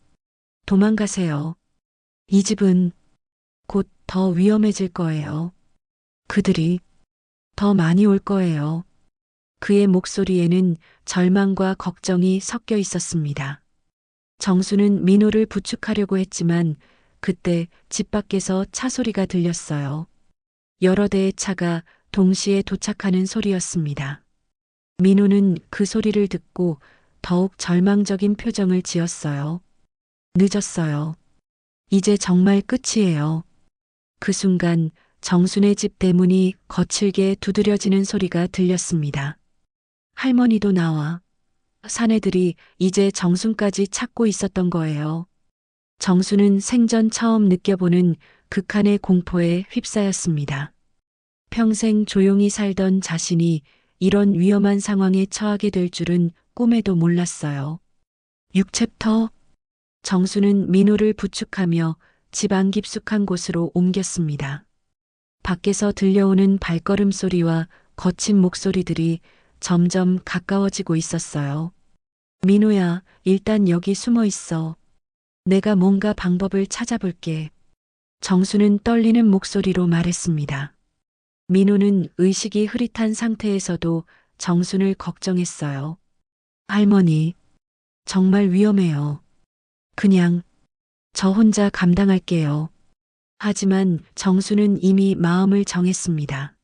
A: 도망가세요. 이 집은 곧 더 위험해질 거예요. 그들이 더 많이 올 거예요. 그의 목소리에는 절망과 걱정이 섞여 있었습니다. 정수는 민호를 부축하려고 했지만 그때 집 밖에서 차 소리가 들렸어요. 여러 대의 차가 동시에 도착하는 소리였습니다. 민호는 그 소리를 듣고 더욱 절망적인 표정을 지었어요. 늦었어요. 이제 정말 끝이에요. 그 순간 정순의 집 대문이 거칠게 두드려지는 소리가 들렸습니다. 할머니도 나와. 사내들이 이제 정순까지 찾고 있었던 거예요. 정순은 생전 처음 느껴보는 극한의 공포에 휩싸였습니다. 평생 조용히 살던 자신이 이런 위험한 상황에 처하게 될 줄은 꿈에도 몰랐어요. 6챕터 정수는 민호를 부축하며 집 안 깊숙한 곳으로 옮겼습니다. 밖에서 들려오는 발걸음 소리와 거친 목소리들이 점점 가까워지고 있었어요. 민호야, 일단 여기 숨어 있어. 내가 뭔가 방법을 찾아볼게. 정수는 떨리는 목소리로 말했습니다. 민호는 의식이 흐릿한 상태에서도 정순을 걱정했어요. 할머니, 정말 위험해요. 그냥 저 혼자 감당할게요. 하지만 정수는 이미 마음을 정했습니다.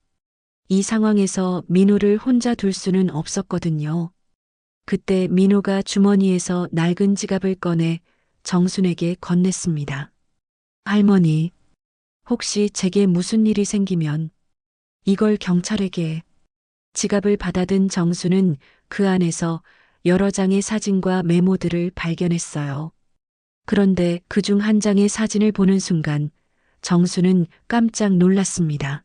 A: 이 상황에서 민호를 혼자 둘 수는 없었거든요. 그때 민호가 주머니에서 낡은 지갑을 꺼내 정순에게 건넸습니다. 할머니, 혹시 제게 무슨 일이 생기면 이걸 경찰에게. 지갑을 받아든 정수는 그 안에서 여러 장의 사진과 메모들을 발견했어요. 그런데 그중 한 장의 사진을 보는 순간 정수는 깜짝 놀랐습니다.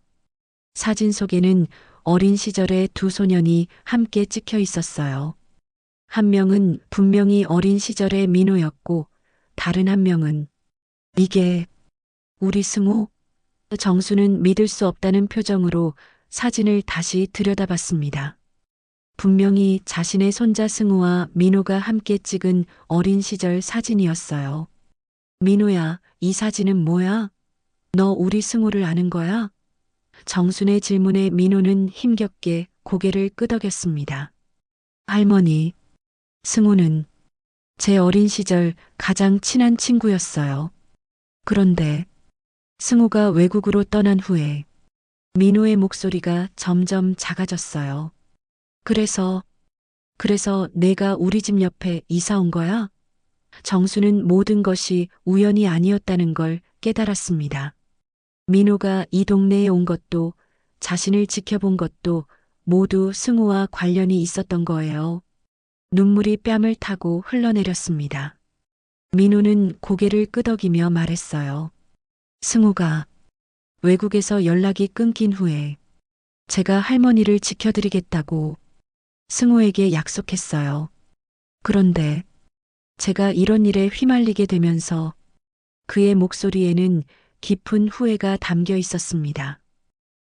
A: 사진 속에는 어린 시절의 두 소년이 함께 찍혀 있었어요. 한 명은 분명히 어린 시절의 민호였고 다른 한 명은 이게 우리 승호? 정수는 믿을 수 없다는 표정으로 사진을 다시 들여다봤습니다. 분명히 자신의 손자 승우와 민호가 함께 찍은 어린 시절 사진이었어요. 민호야, 이 사진은 뭐야? 너 우리 승우를 아는 거야? 정순의 질문에 민호는 힘겹게 고개를 끄덕였습니다. 할머니, 승우는 제 어린 시절 가장 친한 친구였어요. 그런데 승우가 외국으로 떠난 후에 민호의 목소리가 점점 작아졌어요. 그래서 내가 우리 집 옆에 이사 온 거야? 정수는 모든 것이 우연이 아니었다는 걸 깨달았습니다. 민호가 이 동네에 온 것도 자신을 지켜본 것도 모두 승우와 관련이 있었던 거예요. 눈물이 뺨을 타고 흘러내렸습니다. 민호는 고개를 끄덕이며 말했어요. 승우가 외국에서 연락이 끊긴 후에 제가 할머니를 지켜드리겠다고 승우에게 약속했어요. 그런데 제가 이런 일에 휘말리게 되면서 그의 목소리에는 깊은 후회가 담겨 있었습니다.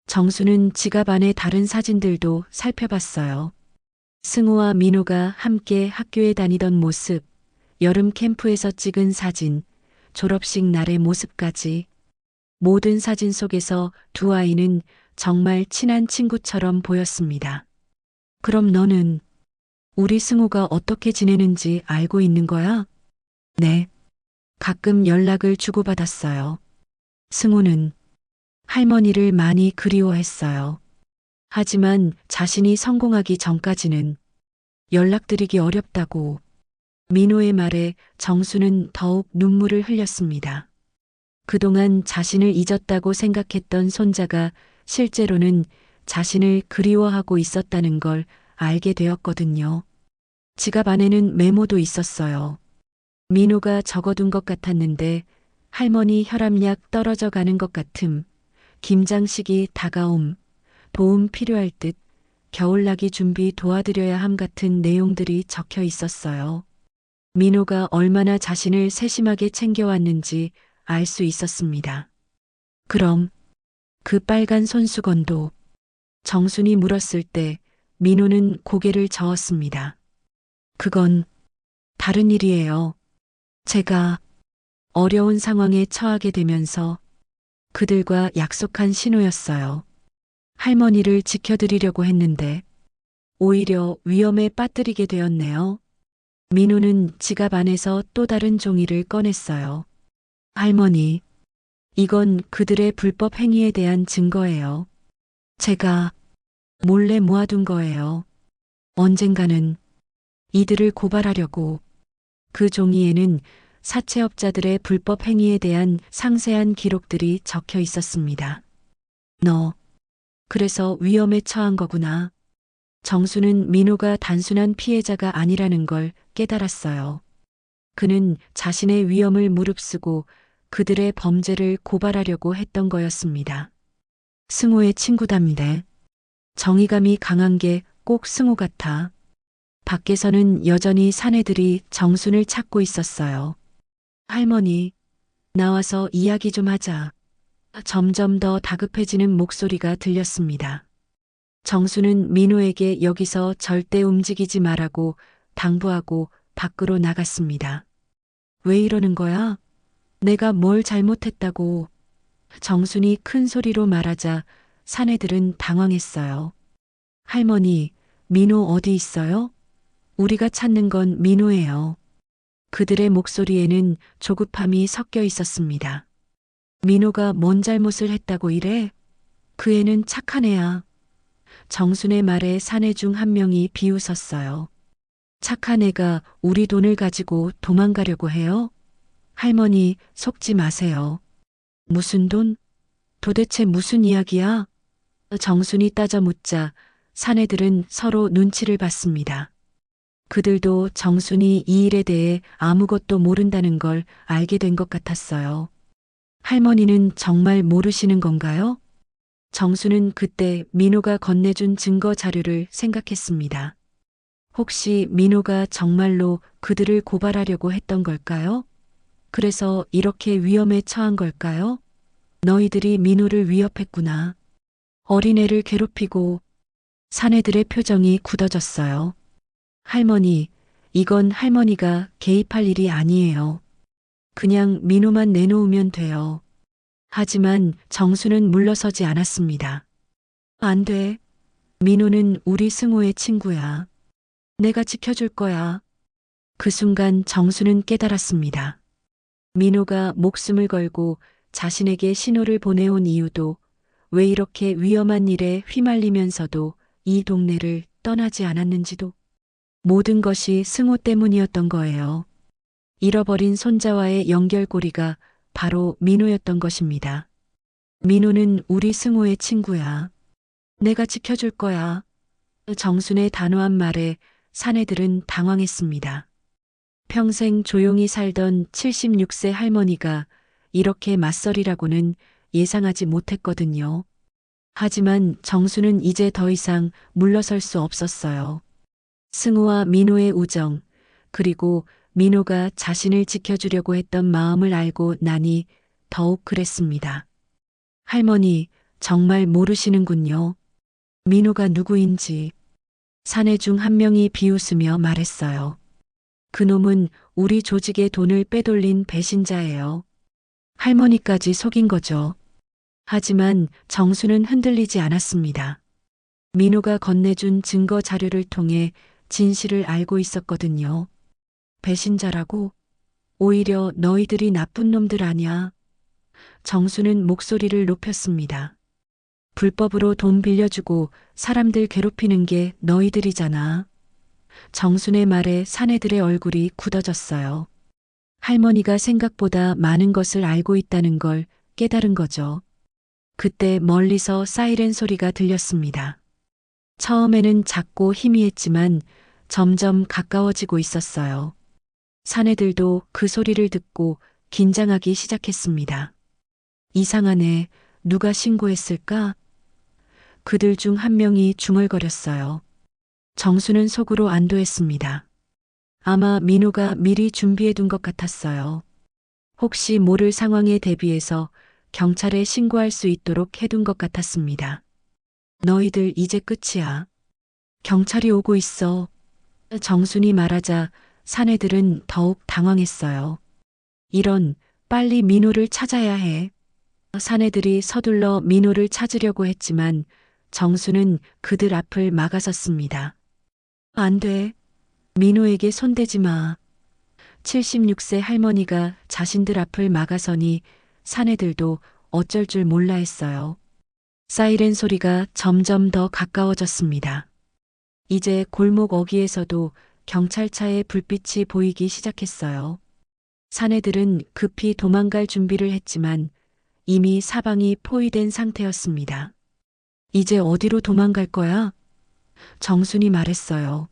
A: 정수는 지갑 안의 다른 사진들도 살펴봤어요. 승우와 민호가 함께 학교에 다니던 모습, 여름 캠프에서 찍은 사진, 졸업식 날의 모습까지 모든 사진 속에서 두 아이는 정말 친한 친구처럼 보였습니다. 그럼 너는 우리 승우가 어떻게 지내는지 알고 있는 거야? 네. 가끔 연락을 주고받았어요. 승우는 할머니를 많이 그리워했어요. 하지만 자신이 성공하기 전까지는 연락드리기 어렵다고. 민호의 말에 정수는 더욱 눈물을 흘렸습니다. 그동안 자신을 잊었다고 생각했던 손자가 실제로는 자신을 그리워하고 있었다는 걸 알게 되었거든요. 지갑 안에는 메모도 있었어요. 민호가 적어둔 것 같았는데 할머니 혈압약 떨어져 가는 것 같음, 김장식이 다가옴, 도움 필요할 듯, 겨울나기 준비 도와드려야 함 같은 내용들이 적혀 있었어요. 민호가 얼마나 자신을 세심하게 챙겨왔는지 알 수 있었습니다. 그럼 그 빨간 손수건도? 정순이 물었을 때 민호는 고개를 저었습니다. 그건 다른 일이에요. 제가 어려운 상황에 처하게 되면서 그들과 약속한 신호였어요. 할머니를 지켜드리려고 했는데 오히려 위험에 빠뜨리게 되었네요. 민호는 지갑 안에서 또 다른 종이를 꺼냈어요. 할머니, 이건 그들의 불법 행위에 대한 증거예요. 제가 몰래 모아둔 거예요. 언젠가는 이들을 고발하려고. 그 종이에는 사채업자들의 불법 행위에 대한 상세한 기록들이 적혀 있었습니다. 너, 그래서 위험에 처한 거구나. 정수는 민호가 단순한 피해자가 아니라는 걸 깨달았어요. 그는 자신의 위험을 무릅쓰고 그들의 범죄를 고발하려고 했던 거였습니다. 승우의 친구답니다. 정의감이 강한 게 꼭 승우 같아. 밖에서는 여전히 사내들이 정순을 찾고 있었어요. 할머니, 나와서 이야기 좀 하자. 점점 더 다급해지는 목소리가 들렸습니다. 정수는 민호에게 여기서 절대 움직이지 말라고 당부하고 밖으로 나갔습니다. 왜 이러는 거야? 내가 뭘 잘못했다고. 정순이 큰 소리로 말하자 사내들은 당황했어요. 할머니, 민호 어디 있어요? 우리가 찾는 건 민호예요. 그들의 목소리에는 조급함이 섞여 있었습니다. 민호가 뭔 잘못을 했다고 이래? 그 애는 착한 애야. 정순의 말에 사내 중 한 명이 비웃었어요. 착한 애가 우리 돈을 가지고 도망가려고 해요? 할머니, 속지 마세요. 무슨 돈? 도대체 무슨 이야기야? 정순이 따져 묻자 사내들은 서로 눈치를 봤습니다. 그들도 정순이 이 일에 대해 아무것도 모른다는 걸 알게 된 것 같았어요. 할머니는 정말 모르시는 건가요? 정수는 그때 민호가 건네준 증거 자료를 생각했습니다. 혹시 민호가 정말로 그들을 고발하려고 했던 걸까요? 그래서 이렇게 위험에 처한 걸까요? 너희들이 민호를 위협했구나. 어린애를 괴롭히고. 사내들의 표정이 굳어졌어요. 할머니, 이건 할머니가 개입할 일이 아니에요. 그냥 민호만 내놓으면 돼요. 하지만 정수는 물러서지 않았습니다. 안 돼. 민호는 우리 승호의 친구야. 내가 지켜줄 거야. 그 순간 정수는 깨달았습니다. 민호가 목숨을 걸고 자신에게 신호를 보내온 이유도 왜 이렇게 위험한 일에 휘말리면서도 이 동네를 떠나지 않았는지도 모든 것이 승호 때문이었던 거예요. 잃어버린 손자와의 연결고리가 바로 민호였던 것입니다. 민호는 우리 승호의 친구야. 내가 지켜줄 거야. 정순의 단호한 말에 사내들은 당황했습니다. 평생 조용히 살던 76세 할머니가 이렇게 맞설이라고는 예상하지 못했거든요. 하지만 정수는 이제 더 이상 물러설 수 없었어요. 승우와 민호의 우정, 그리고 민호가 자신을 지켜주려고 했던 마음을 알고 나니 더욱 그랬습니다. 할머니, 정말 모르시는군요. 민호가 누구인지. 사내 중 한 명이 비웃으며 말했어요. 그놈은 우리 조직의 돈을 빼돌린 배신자예요. 할머니까지 속인 거죠. 하지만 정수는 흔들리지 않았습니다. 민호가 건네준 증거 자료를 통해 진실을 알고 있었거든요. 배신자라고? 오히려 너희들이 나쁜 놈들 아냐? 정수는 목소리를 높였습니다. 불법으로 돈 빌려주고 사람들 괴롭히는 게 너희들이잖아. 정순의 말에 사내들의 얼굴이 굳어졌어요. 할머니가 생각보다 많은 것을 알고 있다는 걸 깨달은 거죠. 그때 멀리서 사이렌 소리가 들렸습니다. 처음에는 작고 희미했지만 점점 가까워지고 있었어요. 사내들도 그 소리를 듣고 긴장하기 시작했습니다. 이상하네. 누가 신고했을까? 그들 중 한 명이 중얼거렸어요. 정수는 속으로 안도했습니다. 아마 민호가 미리 준비해둔 것 같았어요. 혹시 모를 상황에 대비해서 경찰에 신고할 수 있도록 해둔 것 같았습니다. 너희들 이제 끝이야. 경찰이 오고 있어. 정순이 말하자 사내들은 더욱 당황했어요. 이런, 빨리 민호를 찾아야 해. 사내들이 서둘러 민호를 찾으려고 했지만 정수는 그들 앞을 막아섰습니다. 안 돼. 민호에게 손대지 마. 76세 할머니가 자신들 앞을 막아서니 사내들도 어쩔 줄 몰라 했어요. 사이렌 소리가 점점 더 가까워졌습니다. 이제 골목 어귀에서도 경찰차의 불빛이 보이기 시작했어요. 사내들은 급히 도망갈 준비를 했지만 이미 사방이 포위된 상태였습니다. 이제 어디로 도망갈 거야? 정순이 말했어요.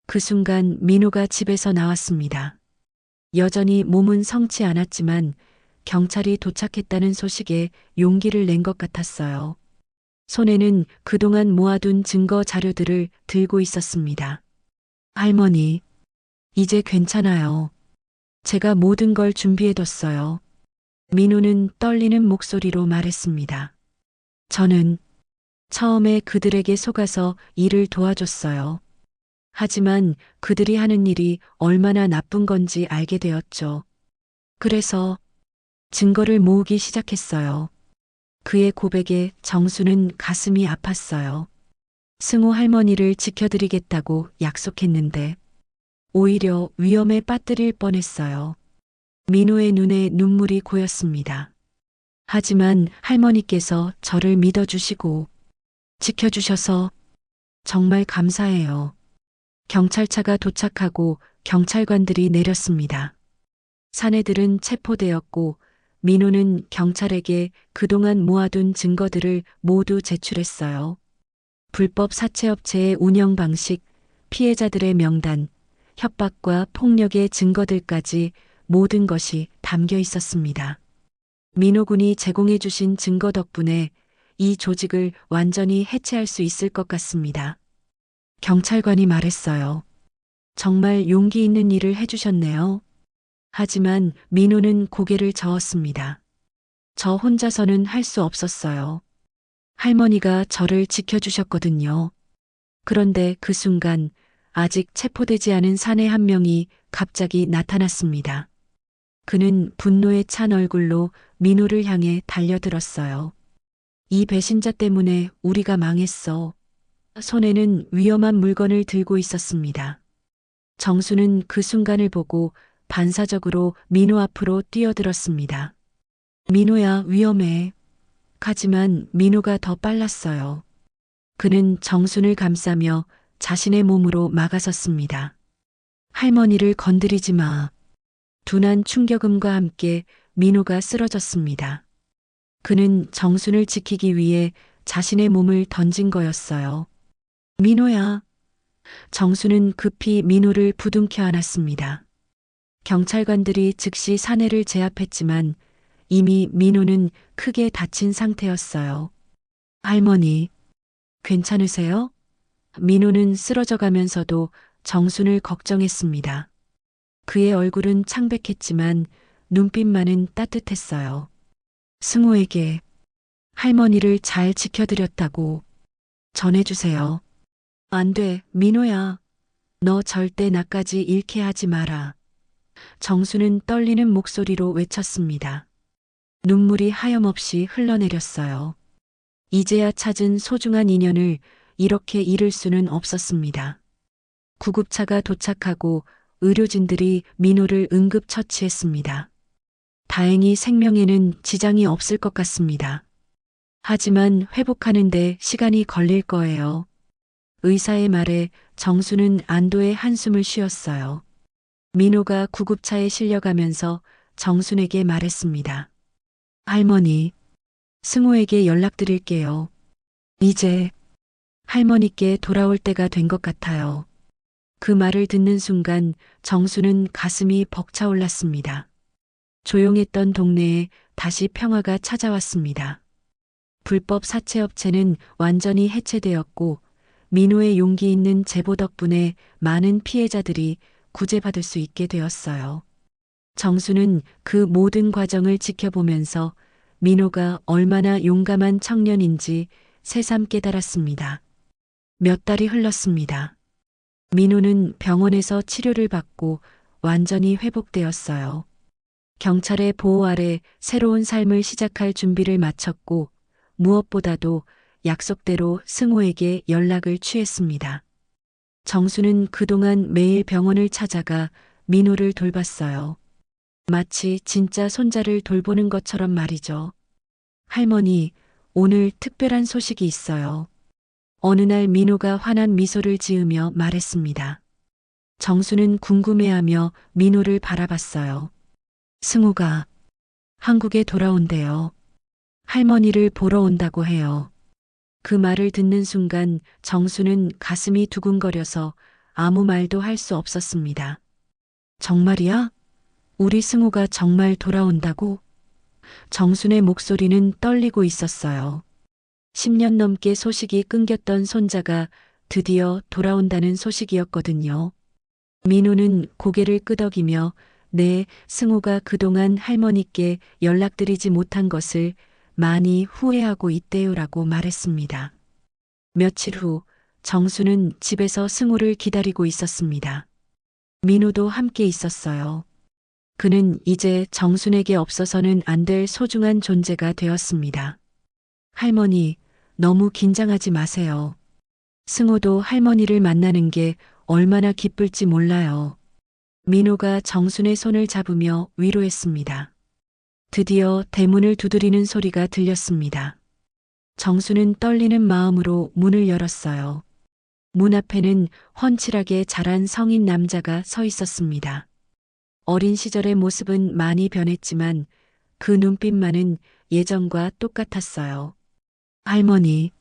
A: 그 순간 민호가 집에서 나왔습니다. 여전히 몸은 성치 않았지만 경찰이 도착했다는 소식에 용기를 낸 것 같았어요. 손에는 그동안 모아둔 증거 자료들을 들고 있었습니다. 할머니, 이제 괜찮아요. 제가 모든 걸 준비해뒀어요. 민호는 떨리는 목소리로 말했습니다. 저는 처음에 그들에게 속아서 일을 도와줬어요. 하지만 그들이 하는 일이 얼마나 나쁜 건지 알게 되었죠. 그래서 증거를 모으기 시작했어요. 그의 고백에 정수는 가슴이 아팠어요. 승호 할머니를 지켜드리겠다고 약속했는데 오히려 위험에 빠뜨릴 뻔했어요. 민호의 눈에 눈물이 고였습니다. 하지만 할머니께서 저를 믿어주시고 지켜주셔서 정말 감사해요. 경찰차가 도착하고 경찰관들이 내렸습니다. 사내들은 체포되었고 민호는 경찰에게 그동안 모아둔 증거들을 모두 제출했어요. 불법 사채업체의 운영 방식, 피해자들의 명단, 협박과 폭력의 증거들까지 모든 것이 담겨 있었습니다. 민호군이 제공해 주신 증거 덕분에 이 조직을 완전히 해체할 수 있을 것 같습니다. 경찰관이 말했어요. 정말 용기 있는 일을 해주셨네요. 하지만 민호는 고개를 저었습니다. 저 혼자서는 할 수 없었어요. 할머니가 저를 지켜주셨거든요. 그런데 그 순간 아직 체포되지 않은 사내 한 명이 갑자기 나타났습니다. 그는 분노에 찬 얼굴로 민호를 향해 달려들었어요. 이 배신자 때문에 우리가 망했어. 손에는 위험한 물건을 들고 있었습니다. 정수는 그 순간을 보고 반사적으로 민호 앞으로 뛰어들었습니다. 민호야, 위험해. 하지만 민호가 더 빨랐어요. 그는 정순을 감싸며 자신의 몸으로 막아섰습니다. 할머니를 건드리지 마. 둔한 충격음과 함께 민호가 쓰러졌습니다. 그는 정순을 지키기 위해 자신의 몸을 던진 거였어요. 민호야. 정수는 급히 민호를 부둥켜 안았습니다. 경찰관들이 즉시 사내를 제압했지만 이미 민호는 크게 다친 상태였어요. 할머니, 괜찮으세요? 민호는 쓰러져 가면서도 정순을 걱정했습니다. 그의 얼굴은 창백했지만 눈빛만은 따뜻했어요. 승호에게 할머니를 잘 지켜드렸다고 전해주세요. 안 돼, 민호야. 너 절대 나까지 잃게 하지 마라. 정수는 떨리는 목소리로 외쳤습니다. 눈물이 하염없이 흘러내렸어요. 이제야 찾은 소중한 인연을 이렇게 잃을 수는 없었습니다. 구급차가 도착하고 의료진들이 민호를 응급처치했습니다. 다행히 생명에는 지장이 없을 것 같습니다. 하지만 회복하는데 시간이 걸릴 거예요. 의사의 말에 정수는 안도의 한숨을 쉬었어요. 민호가 구급차에 실려가면서 정순에게 말했습니다. 할머니, 승호에게 연락드릴게요. 이제 할머니께 돌아올 때가 된 것 같아요. 그 말을 듣는 순간 정수는 가슴이 벅차올랐습니다. 조용했던 동네에 다시 평화가 찾아왔습니다. 불법 사채업체는 완전히 해체되었고 민호의 용기 있는 제보 덕분에 많은 피해자들이 구제받을 수 있게 되었어요. 정수는 그 모든 과정을 지켜보면서 민호가 얼마나 용감한 청년인지 새삼 깨달았습니다. 몇 달이 흘렀습니다. 민호는 병원에서 치료를 받고 완전히 회복되었어요. 경찰의 보호 아래 새로운 삶을 시작할 준비를 마쳤고 무엇보다도 약속대로 승호에게 연락을 취했습니다. 정수는 그동안 매일 병원을 찾아가 민호를 돌봤어요. 마치 진짜 손자를 돌보는 것처럼 말이죠. 할머니, 오늘 특별한 소식이 있어요. 어느 날 민호가 환한 미소를 지으며 말했습니다. 정수는 궁금해하며 민호를 바라봤어요. 승우가 한국에 돌아온대요. 할머니를 보러 온다고 해요. 그 말을 듣는 순간 정수는 가슴이 두근거려서 아무 말도 할 수 없었습니다. 정말이야? 우리 승우가 정말 돌아온다고? 정순의 목소리는 떨리고 있었어요. 10년 넘게 소식이 끊겼던 손자가 드디어 돌아온다는 소식이었거든요. 민호는 고개를 끄덕이며 네, 승우가 그동안 할머니께 연락드리지 못한 것을 많이 후회하고 있대요라고 말했습니다. 며칠 후 정수는 집에서 승우를 기다리고 있었습니다. 민호도 함께 있었어요. 그는 이제 정순에게 없어서는 안 될 소중한 존재가 되었습니다. 할머니, 너무 긴장하지 마세요. 승호도 할머니를 만나는 게 얼마나 기쁠지 몰라요. 민호가 정순의 손을 잡으며 위로했습니다. 드디어 대문을 두드리는 소리가 들렸습니다. 정수는 떨리는 마음으로 문을 열었어요. 문 앞에는 훤칠하게 자란 성인 남자가 서 있었습니다. 어린 시절의 모습은 많이 변했지만 그 눈빛만은 예전과 똑같았어요. 할머니,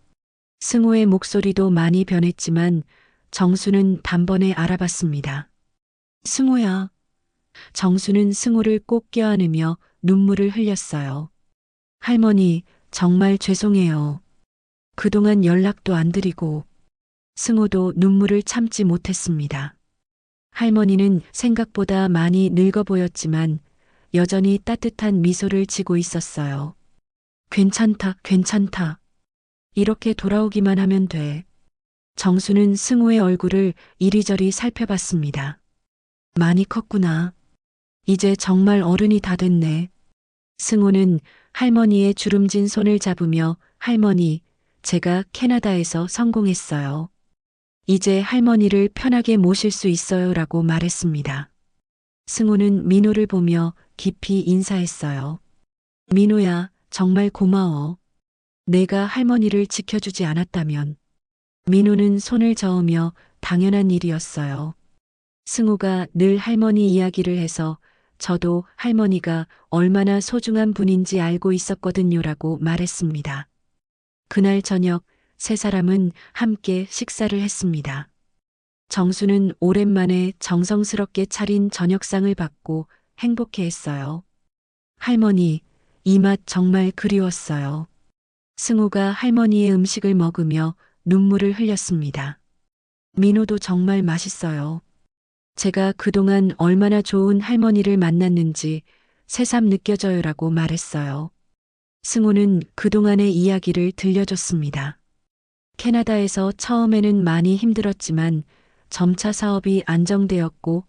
A: 승호의 목소리도 많이 변했지만 정수는 단번에 알아봤습니다. 승호야. 정수는 승호를 꼭 껴안으며 눈물을 흘렸어요. 할머니, 정말 죄송해요. 그동안 연락도 안 드리고. 승호도 눈물을 참지 못했습니다. 할머니는 생각보다 많이 늙어 보였지만 여전히 따뜻한 미소를 지고 있었어요. 괜찮다, 괜찮다. 이렇게 돌아오기만 하면 돼. 정수는 승우의 얼굴을 이리저리 살펴봤습니다. 많이 컸구나. 이제 정말 어른이 다 됐네. 승우는 할머니의 주름진 손을 잡으며 할머니, 제가 캐나다에서 성공했어요. 이제 할머니를 편하게 모실 수 있어요 라고 말했습니다. 승우는 민호를 보며 깊이 인사했어요. 민호야, 정말 고마워. 내가 할머니를 지켜주지 않았다면. 민호는 손을 저으며 당연한 일이었어요. 승우가 늘 할머니 이야기를 해서 저도 할머니가 얼마나 소중한 분인지 알고 있었거든요라고 말했습니다. 그날 저녁 세 사람은 함께 식사를 했습니다. 정수는 오랜만에 정성스럽게 차린 저녁상을 받고 행복해했어요. 할머니, 이 맛 정말 그리웠어요. 승우가 할머니의 음식을 먹으며 눈물을 흘렸습니다. 민호도 정말 맛있어요. 제가 그동안 얼마나 좋은 할머니를 만났는지 새삼 느껴져요라고 말했어요. 승우는 그동안의 이야기를 들려줬습니다. 캐나다에서 처음에는 많이 힘들었지만 점차 사업이 안정되었고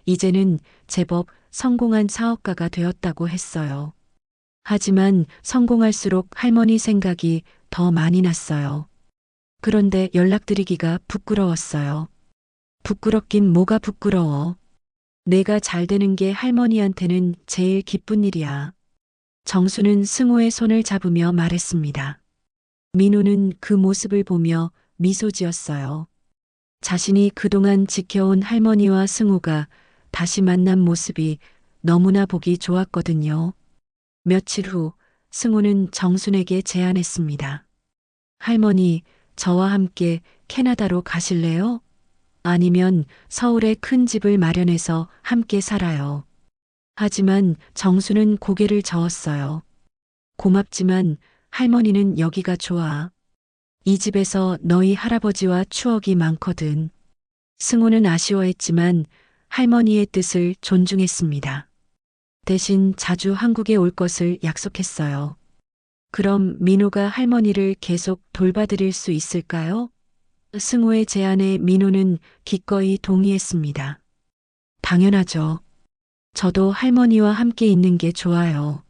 A: 이제는 제법 성공한 사업가가 되었다고 했어요. 하지만 성공할수록 할머니 생각이 더 많이 났어요. 그런데 연락드리기가 부끄러웠어요. 부끄럽긴 뭐가 부끄러워. 내가 잘 되는 게 할머니한테는 제일 기쁜 일이야. 정수는 승우의 손을 잡으며 말했습니다. 민호는 그 모습을 보며 미소 지었어요. 자신이 그동안 지켜온 할머니와 승우가 다시 만난 모습이 너무나 보기 좋았거든요. 며칠 후 승우는 정순에게 제안했습니다. 할머니, 저와 함께 캐나다로 가실래요? 아니면 서울에 큰 집을 마련해서 함께 살아요. 하지만 정수는 고개를 저었어요. 고맙지만 할머니는 여기가 좋아. 이 집에서 너희 할아버지와 추억이 많거든. 승우는 아쉬워했지만 할머니의 뜻을 존중했습니다. 대신 자주 한국에 올 것을 약속했어요. 그럼 민호가 할머니를 계속 돌봐드릴 수 있을까요? 승우의 제안에 민호는 기꺼이 동의했습니다. 당연하죠. 저도 할머니와 함께 있는 게 좋아요.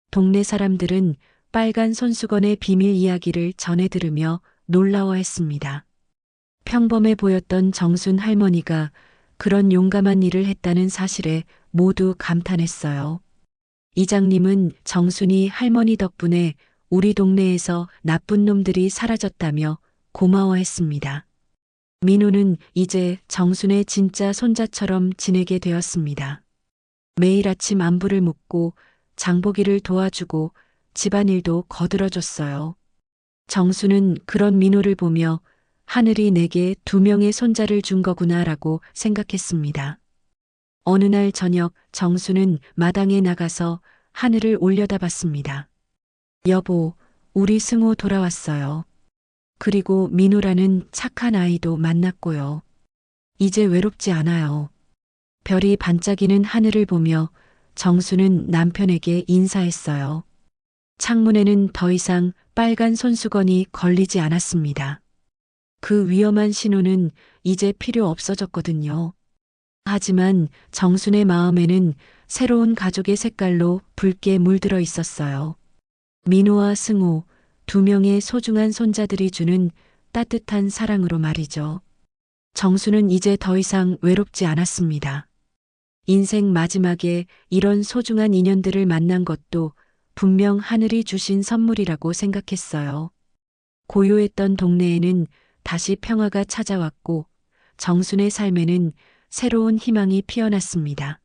A: 동네 사람들은 빨간 손수건의 비밀 이야기를 전해 들으며 놀라워했습니다. 평범해 보였던 정순 할머니가 그런 용감한 일을 했다는 사실에 모두 감탄했어요. 이장님은 정순이 할머니 덕분에 우리 동네에서 나쁜 놈들이 사라졌다며 고마워했습니다. 민호는 이제 정순의 진짜 손자처럼 지내게 되었습니다. 매일 아침 안부를 묻고 장보기를 도와주고 집안일도 거들어줬어요. 정수는 그런 민호를 보며 하늘이 내게 2명의 손자를 준 거구나라고 생각했습니다. 어느 날 저녁 정수는 마당에 나가서 하늘을 올려다봤습니다. 여보, 우리 승우 돌아왔어요. 그리고 민호라는 착한 아이도 만났고요. 이제 외롭지 않아요. 별이 반짝이는 하늘을 보며 정수는 남편에게 인사했어요. 창문에는 더 이상 빨간 손수건이 걸리지 않았습니다. 그 위험한 신호는 이제 필요 없어졌거든요. 하지만 정순의 마음에는 새로운 가족의 색깔로 붉게 물들어 있었어요. 민호와 승우, 2명의 소중한 손자들이 주는 따뜻한 사랑으로 말이죠. 정수는 이제 더 이상 외롭지 않았습니다. 인생 마지막에 이런 소중한 인연들을 만난 것도 분명 하늘이 주신 선물이라고 생각했어요. 고요했던 동네에는 다시 평화가 찾아왔고 정순의 삶에는 새로운 희망이 피어났습니다.